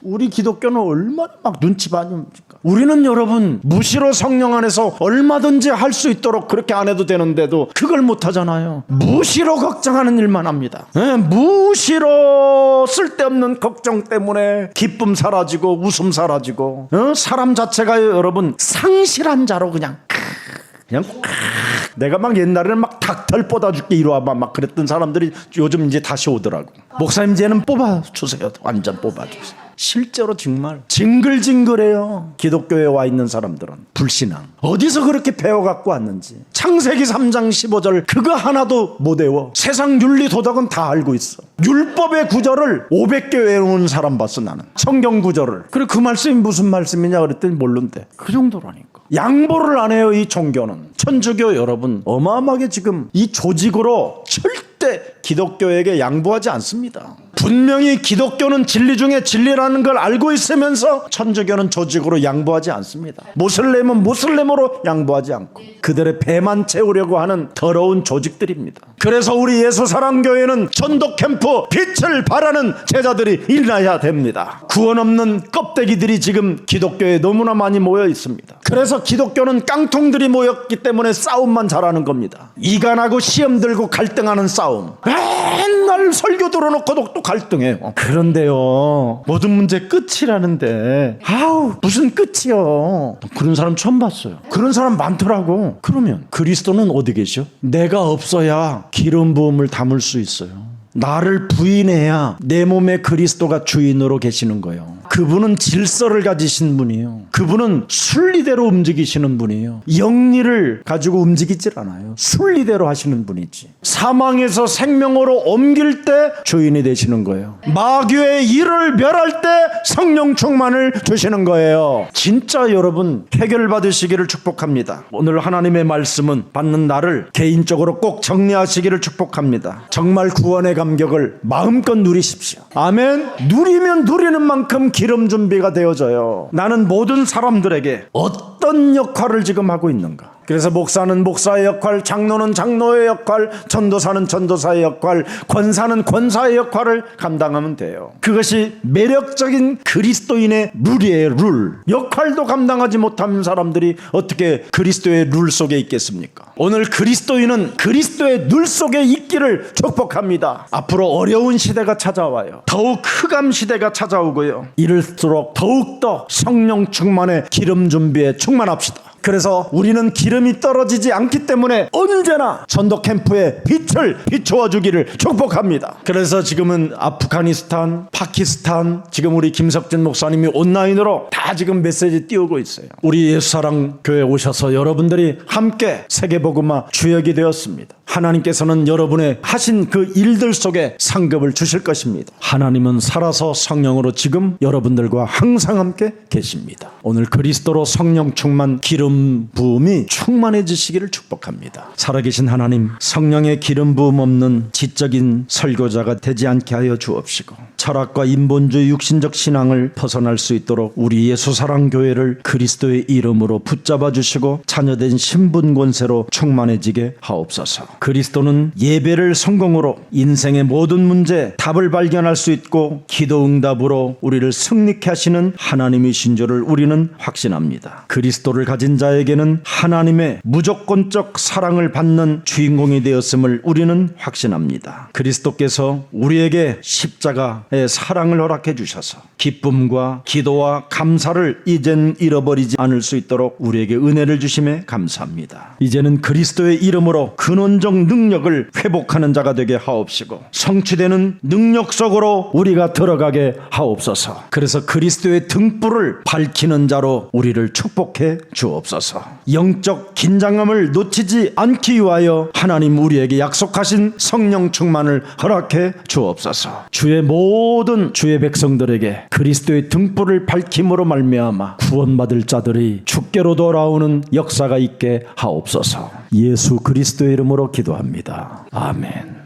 우리 기독교는 얼마나 막 눈치 봐줍니까? 우리는 여러분 무시로 성령 안에서 얼마든지 할 수 있도록 그렇게 안 해도 되는데도 그걸 못 하잖아요. 무시로 걱정하는 일만 합니다. 무시로 쓸데없는 걱정 때문에 기쁨 사라지고 웃음 사라지고 사람 자체가 여러분 상실한 자로 그냥 내가 막 옛날에는 막 닭털 뽑아줄게 이리 와봐 막 그랬던 사람들이 요즘 이제 다시 오더라고. 목사님 이제는 뽑아주세요. 완전 뽑아주세요. 실제로 정말 징글징글해요. 기독교에 와 있는 사람들은 불신앙 어디서 그렇게 배워갖고 왔는지. 창세기 3장 15절 그거 하나도 못 외워. 세상 윤리 도덕은 다 알고 있어. 율법의 구절을 500개 외우는 사람 봤어 나는. 성경 구절을. 그래 그 말씀이 무슨 말씀이냐 그랬더니 모르는데 그 정도라니까. 양보를 안 해요. 이 종교는. 천주교 여러분 어마어마하게 지금 이 조직으로 절대 기독교에게 양보하지 않습니다. 분명히 기독교는 진리 중에 진리라는 걸 알고 있으면서 천주교는 조직으로 양보하지 않습니다. 모슬렘은 모슬렘으로 양보하지 않고 그들의 배만 채우려고 하는 더러운 조직들입니다. 그래서 우리 예수사랑교회는 전도 캠프 빛을 발하는 제자들이 일어나야 됩니다. 구원 없는 껍데기들이 지금 기독교에 너무나 많이 모여 있습니다. 그래서 기독교는 깡통들이 모였기 때문에 싸움만 잘하는 겁니다. 이간하고 시험 들고 갈등하는 싸움. 맨날 설교 들어놓고도 또 갈등해요. 그런데요 모든 문제 끝이라는데 무슨 끝이요. 그런 사람 처음 봤어요. 그런 사람 많더라고. 그러면 그리스도는 어디 계셔? 내가 없어야 기름 부음을 담을 수 있어요. 나를 부인해야 내 몸에 그리스도가 주인으로 계시는 거예요. 그분은 질서를 가지신 분이에요. 그분은 순리대로 움직이시는 분이에요. 영리를 가지고 움직이질 않아요. 순리대로 하시는 분이지. 사망에서 생명으로 옮길 때 주인이 되시는 거예요. 마귀의 일을 멸할 때 성령 충만을 주시는 거예요. 진짜 여러분 해결받으시기를 축복합니다. 오늘 하나님의 말씀은 받는 나를 개인적으로 꼭 정리하시기를 축복합니다. 정말 구원의 감격을 마음껏 누리십시오. 아멘. 누리면 누리는 만큼 기름 준비가 되어져요. 나는 모든 사람들에게 어떤 역할을 지금 하고 있는가? 그래서 목사는 목사의 역할, 장로는 장로의 역할, 전도사는 전도사의 역할, 권사는 권사의 역할을 감당하면 돼요. 그것이 매력적인 그리스도인의 룰이에요. 룰. 역할도 감당하지 못하는 사람들이 어떻게 그리스도의 룰 속에 있겠습니까? 오늘 그리스도인은 그리스도의 룰 속에 있기를 축복합니다. 앞으로 어려운 시대가 찾아와요. 더욱 흑암 시대가 찾아오고요. 이럴수록 더욱더 성령 충만의 기름 준비에 충만합시다. 그래서 우리는 기름이 떨어지지 않기 때문에 언제나 전도 캠프에 빛을 비추어 주기를 축복합니다. 그래서 지금은 아프가니스탄, 파키스탄, 지금 우리 김석진 목사님이 온라인으로 다 지금 메시지 띄우고 있어요. 우리 예수사랑 교회 오셔서 여러분들이 함께 세계복음화 주역이 되었습니다. 하나님께서는 여러분의 하신 그 일들 속에 상급을 주실 것입니다. 하나님은 살아서 성령으로 지금 여러분들과 항상 함께 계십니다. 오늘 그리스도로 성령 충만, 기름 부음이 충만해지시기를 축복합니다. 살아계신 하나님, 성령의 기름 부음 없는 지적인 설교자가 되지 않게 하여 주옵시고, 철학과 인본주의 육신적 신앙을 벗어날 수 있도록 우리 예수사랑교회를 그리스도의 이름으로 붙잡아 주시고 자녀된 신분 권세로 충만해지게 하옵소서. 그리스도는 예배를 성공으로 인생의 모든 문제 답을 발견할 수 있고 기도 응답으로 우리를 승리케 하시는 하나님이신 줄을 우리는 확신합니다. 그리스도를 가진 자에게는 하나님의 무조건적 사랑을 받는 주인공이 되었음을 우리는 확신합니다. 그리스도께서 우리에게 십자가의 사랑을 허락해 주셔서 기쁨과 기도와 감사를 이젠 잃어버리지 않을 수 있도록 우리에게 은혜를 주심에 감사합니다. 이제는 그리스도의 이름으로 근원적 능력을 회복하는 자가 되게 하옵시고 성취되는 능력 속으로 우리가 들어가게 하옵소서. 그래서 그리스도의 등불을 밝히는 자로 우리를 축복해 주옵소서. 영적 긴장감을 놓치지 않기 위하여 하나님 우리에게 약속하신 성령 충만을 허락해 주옵소서. 주의 모든 주의 백성들에게 그리스도의 등불을 밝힘으로 말미암아 구원받을 자들이 주께로 돌아오는 역사가 있게 하옵소서. 예수 그리스도의 이름으로 기도합니다. 아멘.